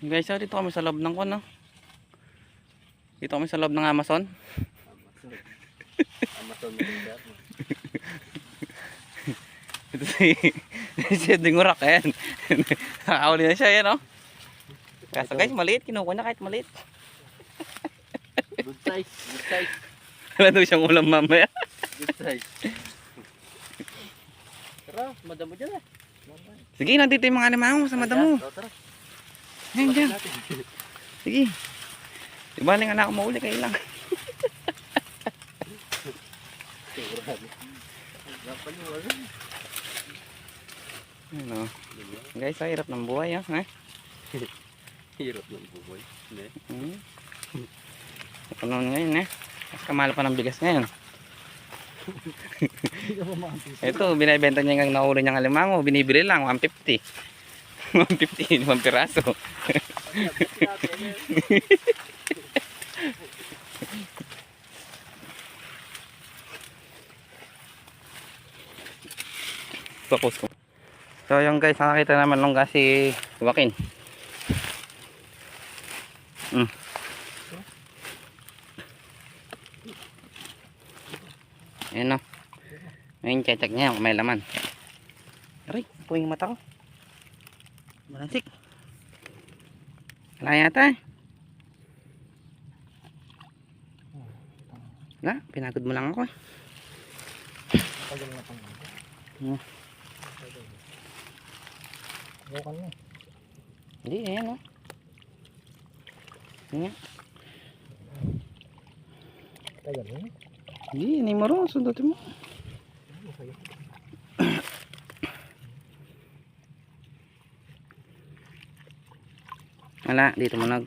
Guys, dito kami sa loob ng kuno. Dito kami sa loob ng Amazon. Amazon Messenger. Ito si Dingurak ayan. Nakahuli na siya yan, oh. Kaso guys, maliit. Kinuha niya kahit maliit. Good size, good size. Wala daw siyang ulam mamaya. Good size. Tara, madamo dyan eh. Sige, nandito yung mga animang sa madamo. Tara. Ayan dyan. Sige. Di baling anak ko mauli kayo lang. Sigurado. Napaliwala. Ano. Guys, ang hirap ng buhay, ah. Hirap ng buhay. Ano ngayon, eh. Mas kamahal pa ng bigas ngayon. Ito, binibenta niya yung nauli niyang alimango. Binibili lang, 150. 150, 5 piraso. Focus ko. So yung guys, nakakita naman longga si Joaquin. Ayan o. Ngayon check niya kung may laman. Aray, po yung mata ko. Malansik. Wala yata eh. Wala, pinagod mo lang ako eh. Tagal na pang bukan mo. Hindi, ayan o. Ayan. Tagal mo. Hindi, hindi mo rin. Sundutin mo. Wala, dito mo nag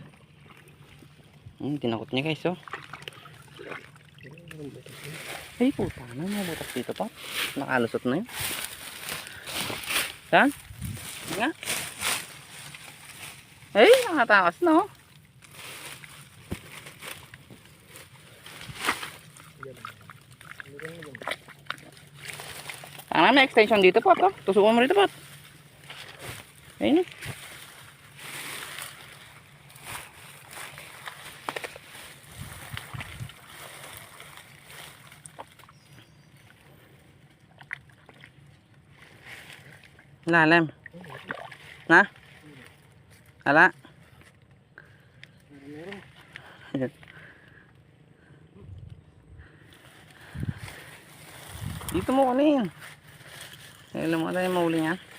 tinakot niya guys, oh. Ay puta na, mabutas dito pa. Nakalusot na yun. Saan? Nga. Ay, nakatakas na, oh. May extension dito po, to. Tusukan mo rito po. Ayun, eh. Lalim. Na? Ala. Dito mo kunin. Alam mo na yung mahuli niya.